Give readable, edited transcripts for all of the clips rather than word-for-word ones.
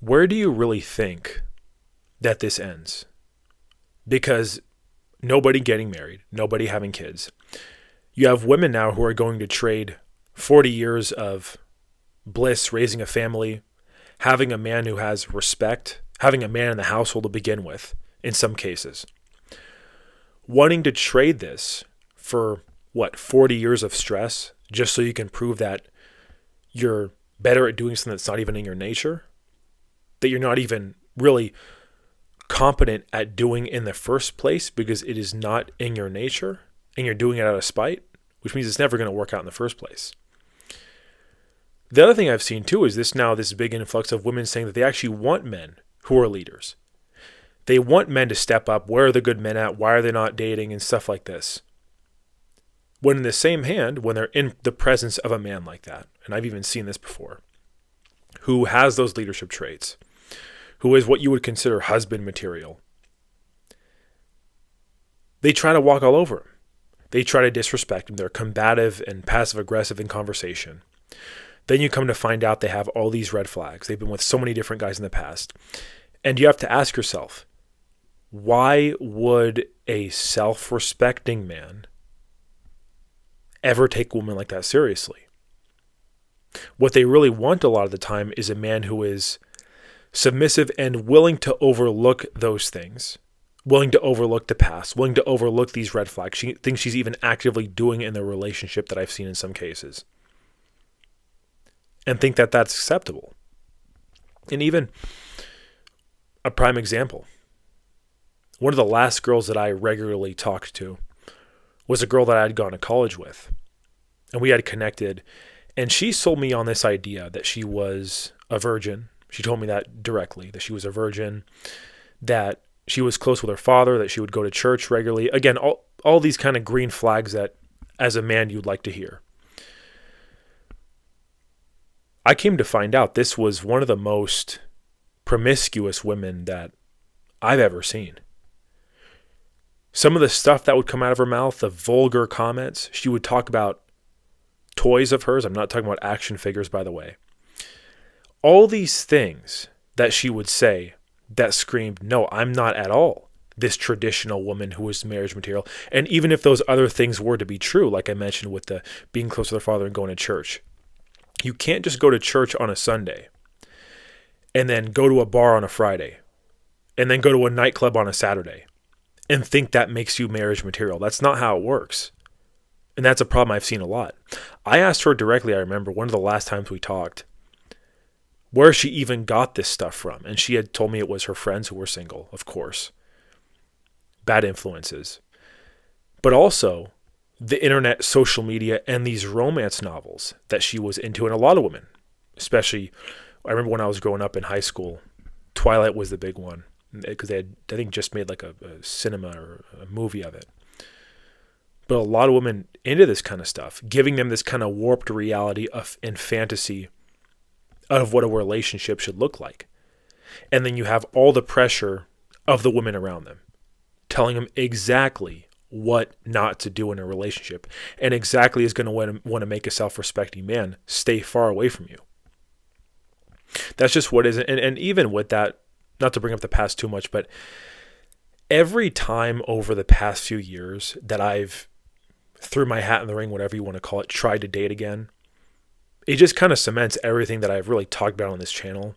Where do you really think that this ends? Because nobody getting married, nobody having kids. You have women now who are going to trade 40 years of bliss, raising a family, having a man who has respect, having a man in the household to begin with, in some cases. Wanting to trade this for, 40 years of stress just so you can prove that you're better at doing something that's not even in your nature, that you're not even really competent at doing in the first place because it is not in your nature and you're doing it out of spite, which means it's never going to work out in the first place. The other thing I've seen too is this big influx of women saying that they actually want men who are leaders. They want men to step up. Where are the good men at? Why are they not dating and stuff like this? When in the same hand, when they're in the presence of a man like that, and I've even seen this before, who has those leadership traits, who is what you would consider husband material, they try to walk all over him. They try to disrespect him. They're combative and passive aggressive in conversation. Then you come to find out they have all these red flags. They've been with so many different guys in the past. And you have to ask yourself, why would a self-respecting man ever take a woman like that seriously? What they really want a lot of the time is a man who is submissive and willing to overlook those things, willing to overlook the past, willing to overlook these red flags, things she's even actively doing in the relationship that I've seen in some cases, and think that that's acceptable. And even a prime example, one of the last girls that I regularly talked to was a girl that I had gone to college with, and we had connected, and she sold me on this idea that she was a virgin. She told me that directly, that she was a virgin, that she was close with her father, that she would go to church regularly. Again, all these kind of green flags that as a man you'd like to hear. I came to find out this was one of the most promiscuous women that I've ever seen. Some of the stuff that would come out of her mouth, the vulgar comments, she would talk about toys of hers. I'm not talking about action figures, by the way. All these things that she would say that screamed, no, I'm not at all this traditional woman who is marriage material. And even if those other things were to be true, like I mentioned with the being close to their father and going to church, you can't just go to church on a Sunday and then go to a bar on a Friday and then go to a nightclub on a Saturday and think that makes you marriage material. That's not how it works. And that's a problem I've seen a lot. I asked her directly, I remember one of the last times we talked, where she even got this stuff from. And she had told me it was her friends who were single, of course. Bad influences. But also the internet, social media, and these romance novels that she was into. And a lot of women, especially, I remember when I was growing up in high school, Twilight was the big one. Because they had, I think, just made like a cinema or a movie of it. But a lot of women into this kind of stuff, giving them this kind of warped reality and fantasy of what a relationship should look like. And then you have all the pressure of the women around them, telling them exactly what not to do in a relationship, and exactly is going to want to make a self-respecting man stay far away from you. That's just what is. And even with that, not to bring up the past too much, but every time over the past few years that I've threw my hat in the ring, whatever you want to call it, tried to date again, it just kind of cements everything that I've really talked about on this channel,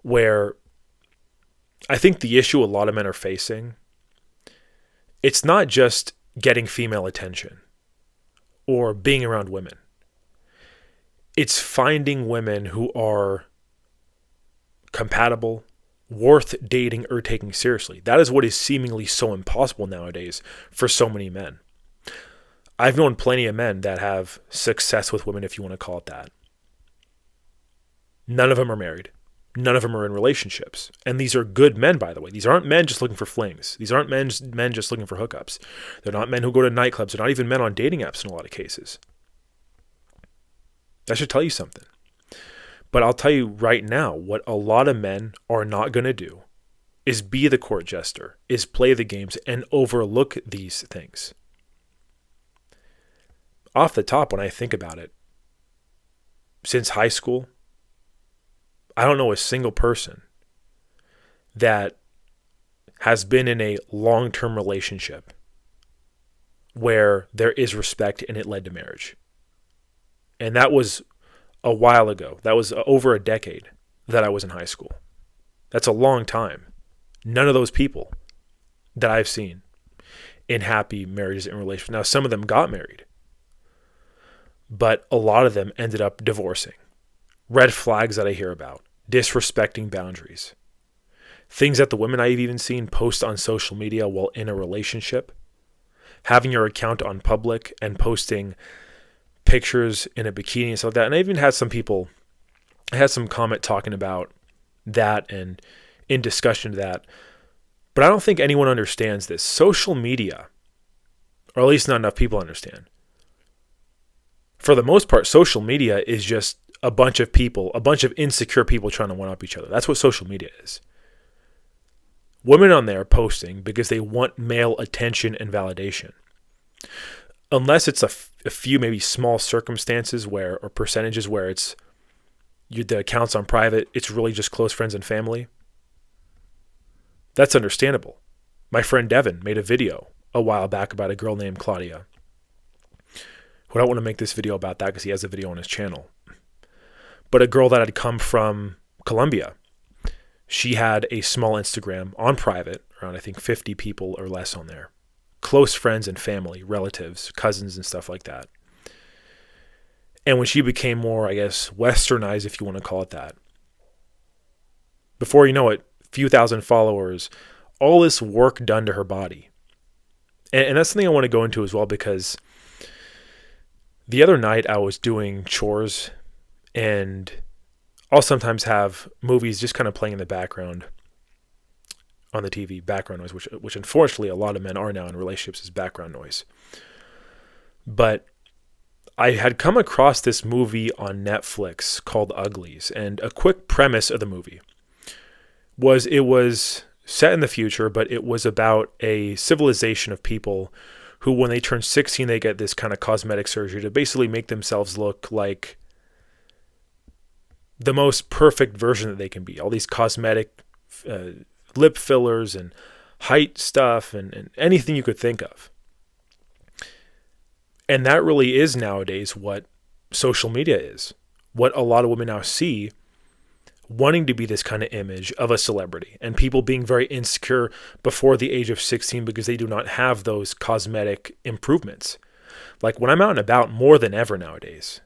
where I think the issue a lot of men are facing, it's not just getting female attention or being around women. It's finding women who are compatible, worth dating or taking seriously. That is what is seemingly so impossible nowadays for so many men. I've known plenty of men that have success with women, if you want to call it that. None of them are married. None of them are in relationships. And these are good men, by the way. These aren't men just looking for flings. These aren't men just looking for hookups. They're not men who go to nightclubs. They're not even men on dating apps in a lot of cases. That should tell you something. But I'll tell you right now, what a lot of men are not going to do is be the court jester, is play the games and overlook these things. Off the top, when I think about it, since high school, I don't know a single person that has been in a long-term relationship where there is respect and it led to marriage. And that was a while ago. That was over a decade that I was in high school. That's a long time. None of those people that I've seen in happy marriages and relationships. Now, some of them got married, but a lot of them ended up divorcing. Red flags that I hear about, disrespecting boundaries. Things that the women I've even seen post on social media while in a relationship, having your account on public and posting pictures in a bikini and stuff like that. And I even had some people, I had some comment talking about that and in discussion to that. But I don't think anyone understands this. Social media, or at least not enough people understand. For the most part, social media is just a bunch of people, a bunch of insecure people trying to one-up each other. That's what social media is. Women on there posting because they want male attention and validation. Unless it's a few maybe small circumstances where, or percentages where it's the account's on private, it's really just close friends and family. That's understandable. My friend Devin made a video a while back about a girl named Claudia. I don't want to make this video about that because he has a video on his channel. But a girl that had come from Colombia. She had a small Instagram on private, around I think 50 people or less on there. Close friends and family, relatives, cousins and stuff like that. And when she became more, I guess, westernized, if you want to call it that, before you know it, few thousand followers, all this work done to her body. And that's something I want to go into as well, because the other night I was doing chores, and I'll sometimes have movies just kind of playing in the background on the TV, background noise, which unfortunately a lot of men are now in relationships as background noise. But I had come across this movie on Netflix called Uglies, and a quick premise of the movie was it was set in the future, but it was about a civilization of people who, when they turn 16, they get this kind of cosmetic surgery to basically make themselves look like the most perfect version that they can be. All these cosmetic lip fillers and height stuff and anything you could think of. And that really is nowadays what social media is. What a lot of women now see, wanting to be this kind of image of a celebrity, and people being very insecure before the age of 16 because they do not have those cosmetic improvements. Like when I'm out and about more than ever nowadays,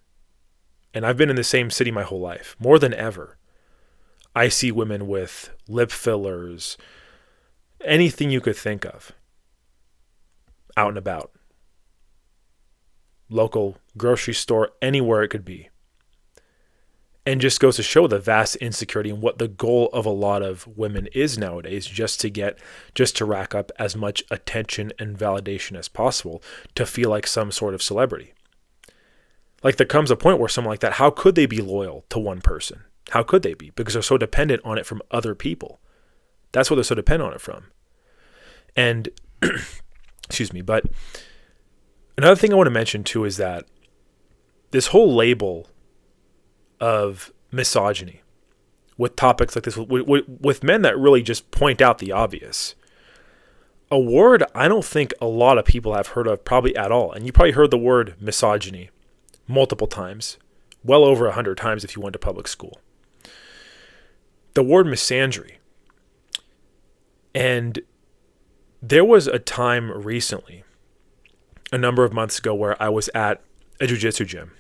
and I've been in the same city my whole life, more than ever, I see women with lip fillers, anything you could think of, out and about. Local grocery store, anywhere it could be. And just goes to show the vast insecurity and what the goal of a lot of women is nowadays, just to rack up as much attention and validation as possible to feel like some sort of celebrity. Like there comes a point where someone like that, how could they be loyal to one person? How could they be? Because they're so dependent on it from other people. That's what they're so dependent on it from. And, excuse me, but another thing I want to mention too is that this whole label of misogyny with topics like this, with men that really just point out the obvious. A word I don't think a lot of people have heard of probably at all. And you probably heard the word misogyny multiple times, well over 100 times if you went to public school. The word misandry. And there was a time recently, a number of months ago, where I was at a jiu-jitsu gym.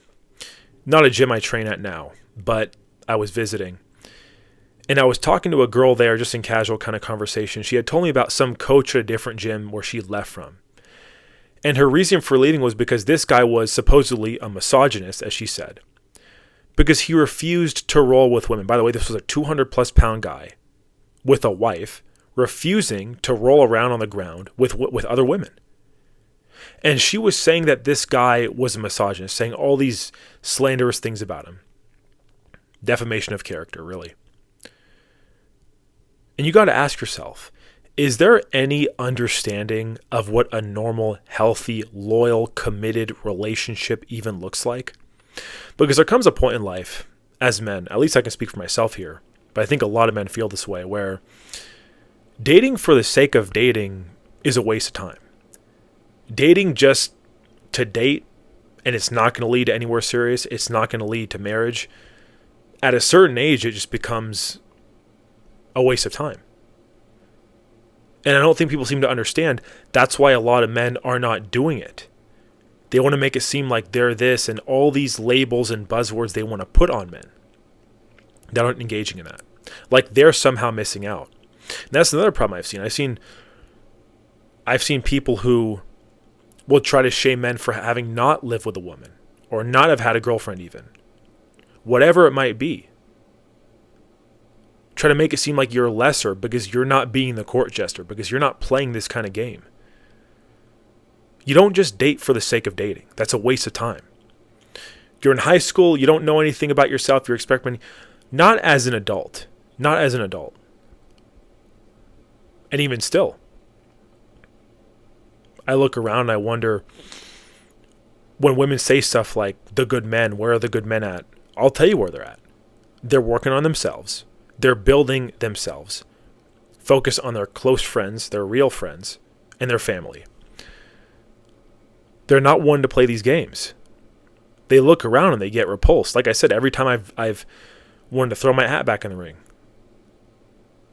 Not a gym I train at now, but I was visiting. And I was talking to a girl there just in casual kind of conversation. She had told me about some coach at a different gym where she left from. And her reason for leaving was because this guy was supposedly a misogynist, as she said. Because he refused to roll with women. By the way, this was a 200+ pound guy with a wife refusing to roll around on the ground with other women. And she was saying that this guy was a misogynist, saying all these slanderous things about him. Defamation of character, really. And you got to ask yourself, is there any understanding of what a normal, healthy, loyal, committed relationship even looks like? Because there comes a point in life, as men, at least I can speak for myself here, but I think a lot of men feel this way, where dating for the sake of dating is a waste of time. Dating just to date, and it's not going to lead to anywhere serious, it's not going to lead to marriage. At a certain age, it just becomes a waste of time. And I don't think people seem to understand that's why a lot of men are not doing it. They want to make it seem like they're this and all these labels and buzzwords they want to put on men that aren't engaging in that. Like they're somehow missing out. And that's another problem I've seen. I've seen people who will try to shame men for having not lived with a woman or not have had a girlfriend even. Whatever it might be. Try to make it seem like you're lesser because you're not being the court jester, because you're not playing this kind of game. You don't just date for the sake of dating. That's a waste of time. You're in high school, you don't know anything about yourself, you're experimenting. Not as an adult. Not as an adult. And even still, I look around and I wonder, when women say stuff like, the good men, where are the good men at? I'll tell you where they're at. They're working on themselves. They're building themselves. Focus on their close friends, their real friends, and their family. They're not one to play these games. They look around and they get repulsed. Like I said, every time I've wanted to throw my hat back in the ring,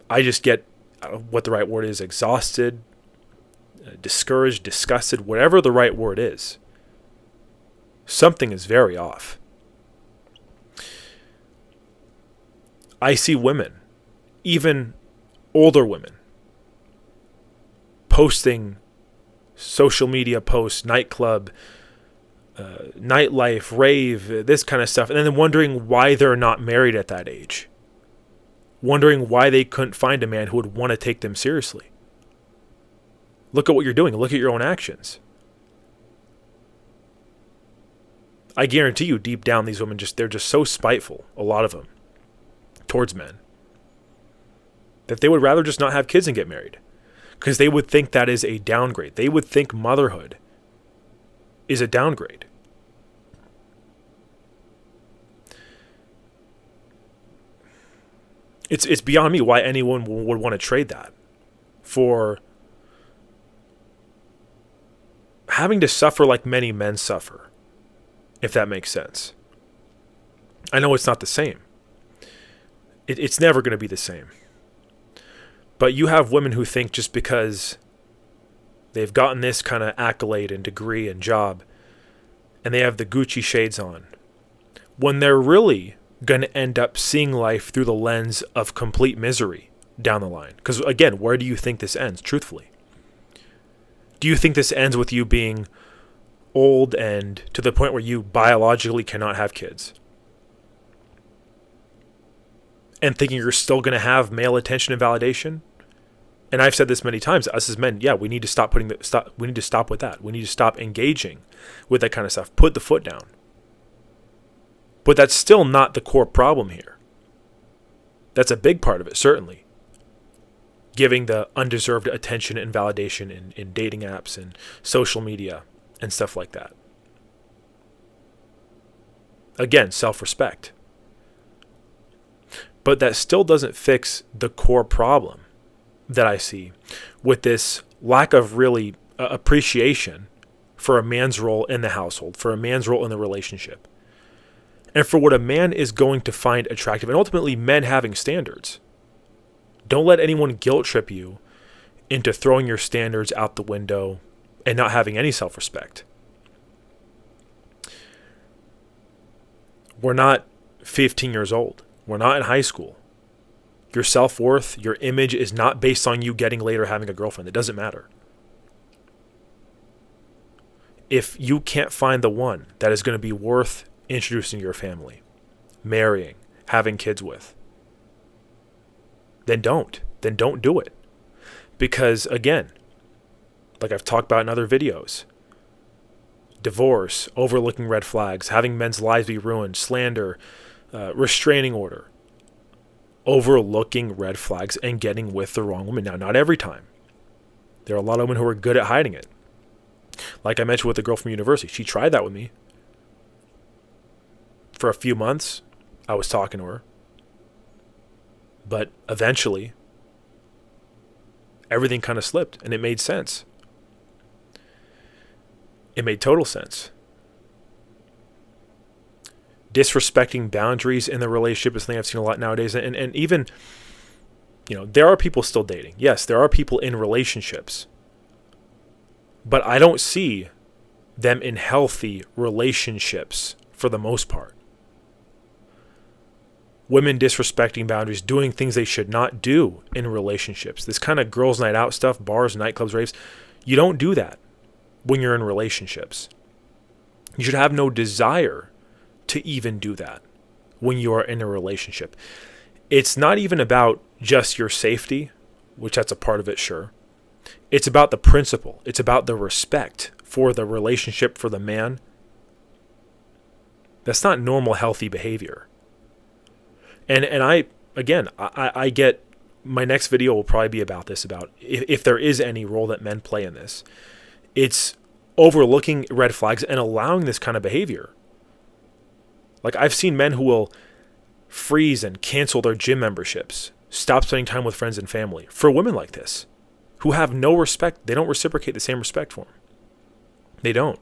I just get, what the right word is, exhausted, discouraged, disgusted, whatever the right word is. Something is very off. I see women, even older women, posting social media posts, nightclub, nightlife, rave, this kind of stuff, and then wondering why they're not married at that age. Wondering why they couldn't find a man who would want to take them seriously. Look at what you're doing. Look at your own actions. I guarantee you, deep down, these women they're just so spiteful, a lot of them, towards men, that they would rather just not have kids and get married, because they would think that is a downgrade. They would think motherhood is a downgrade. It's beyond me why anyone would want to trade that for having to suffer like many men suffer, if that makes sense. I know it's not the same. It's never going to be the same. But you have women who think just because they've gotten this kind of accolade and degree and job, and they have the Gucci shades on, when they're really going to end up seeing life through the lens of complete misery down the line. Because again, where do you think this ends, truthfully? Do you think this ends with you being old and to the point where you biologically cannot have kids? And thinking you're still going to have male attention and validation? And I've said this many times, us as men, we need to stop we need to stop with that. We need to stop engaging with that kind of stuff. Put the foot down. But that's still not the core problem here. That's a big part of it, certainly. Giving the undeserved attention and validation in dating apps and social media and stuff like that. Again, self-respect. But that still doesn't fix the core problem that I see with this lack of really appreciation for a man's role in the household, for a man's role in the relationship, and for what a man is going to find attractive, and ultimately men having standards. Don't let anyone guilt trip you into throwing your standards out the window and not having any self-respect. We're not 15 years old. We're not in high school. Your self-worth, your image is not based on you getting laid or having a girlfriend. It doesn't matter. If you can't find the one that is going to be worth introducing your family, marrying, having kids with, then don't do it. Because again, like I've talked about in other videos, divorce, overlooking red flags, having men's lives be ruined, slander, restraining order, overlooking red flags and getting with the wrong woman. Now, not every time. There are a lot of women who are good at hiding it. Like I mentioned with the girl from university, she tried that with me for a few months. I was talking to her. But eventually, everything kind of slipped, and it made sense. It made total sense. Disrespecting boundaries in the relationship is something I've seen a lot nowadays. And even, there are people still dating. Yes, there are people in relationships. But I don't see them in healthy relationships for the most part. Women disrespecting boundaries, doing things they should not do in relationships. This kind of girls' night out stuff, bars, nightclubs, raves, you don't do that when you're in relationships. You should have no desire to even do that when you are in a relationship. It's not even about just your safety, which that's a part of it, sure. It's about the principle. It's about the respect for the relationship, for the man. That's not normal, healthy behavior. And I get, my next video will probably be about this, about if there is any role that men play in this. It's overlooking red flags and allowing this kind of behavior. Like, I've seen men who will freeze and cancel their gym memberships, stop spending time with friends and family for women like this, who have no respect. They don't reciprocate the same respect for them. They don't.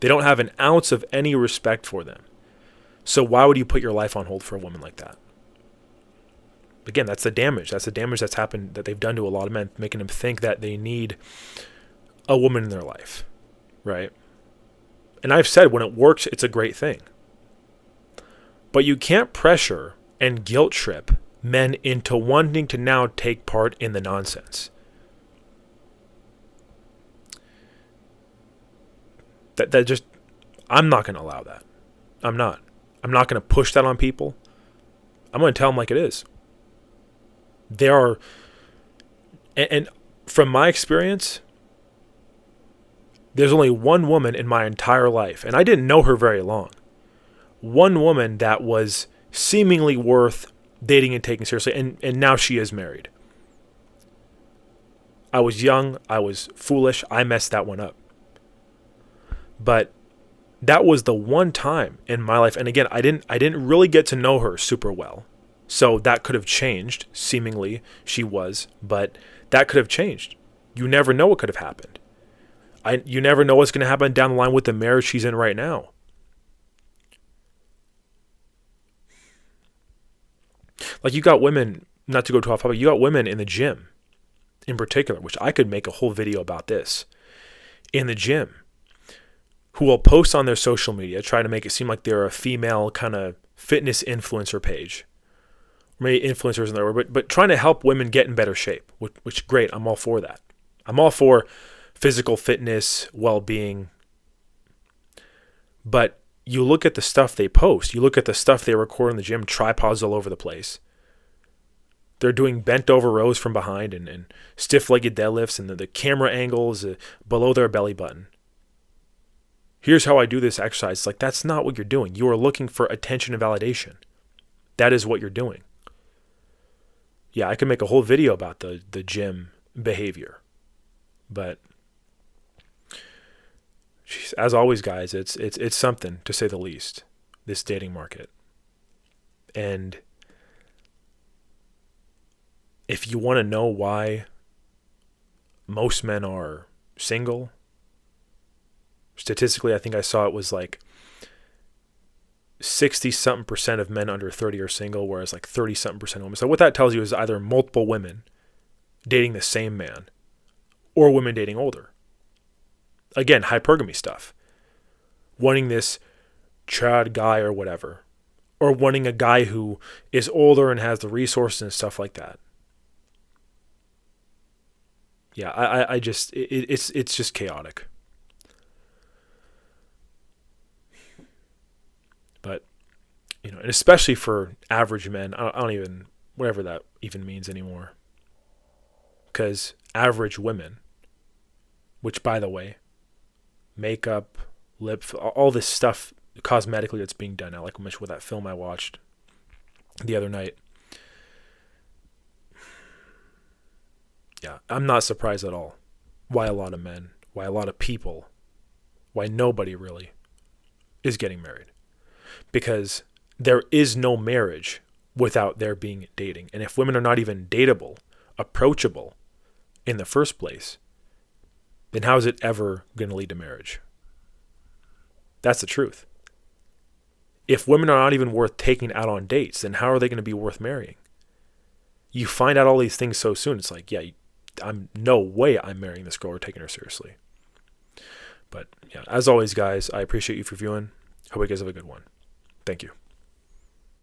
They don't have an ounce of any respect for them. So why would you put your life on hold for a woman like that? Again, that's the damage. That's the damage that's happened, that they've done to a lot of men, making them think that they need a woman in their life, right? And I've said, when it works, it's a great thing. But you can't pressure and guilt trip men into wanting to now take part in the nonsense. That just, I'm not going to allow that. I'm not going to push that on people. I'm going to tell them like it is. There are, and from my experience, there's only one woman in my entire life, and I didn't know her very long. One woman that was seemingly worth dating and taking seriously, and now she is married. I was young, I was foolish, I messed that one up. But that was the one time in my life, and again, I didn't really get to know her super well. So that could have changed, seemingly she was, but that could have changed. You never know what could have happened. You never know what's going to happen down the line with the marriage she's in right now. Like, you got women, not to go too off topic, you got women in the gym in particular, which I could make a whole video about this, in the gym, who will post on their social media, try to make it seem like they're a female kind of fitness influencer page. Maybe influencers in there, but trying to help women get in better shape, which great, I'm all for that. I'm all for physical fitness, well-being. But you look at the stuff they post, you look at the stuff they record in the gym, tripods all over the place. They're doing bent over rows from behind and stiff-legged deadlifts, and the camera angles below their belly button. Here's how I do this exercise. It's like, that's not what you're doing. You are looking for attention and validation. That is what you're doing. Yeah, I could make a whole video about the gym behavior. But geez, as always, guys, it's something, to say the least, this dating market. And if you want to know why most men are single, statistically, I think I saw it was like 60-something% of men under 30 are single, whereas like 30-something% of women. So what that tells you is either multiple women dating the same man or women dating older. Again, hypergamy stuff. Wanting this Chad guy or whatever. Or wanting a guy who is older and has the resources and stuff like that. Yeah, I just, it's just chaotic. But, and especially for average men, I don't even, whatever that even means anymore. Because average women, which, by the way, makeup, lip, all this stuff cosmetically that's being done now, like I mentioned with that film I watched the other night. Yeah, I'm not surprised at all why a lot of men, why a lot of people, why nobody really is getting married. Because there is no marriage without there being dating. And if women are not even dateable, approachable in the first place, then how is it ever going to lead to marriage? That's the truth. If women are not even worth taking out on dates, then how are they going to be worth marrying? You find out all these things so soon. It's like, yeah, I'm no way I'm marrying this girl or taking her seriously. But yeah, as always, guys, I appreciate you for viewing. Hope you guys have a good one. Thank you.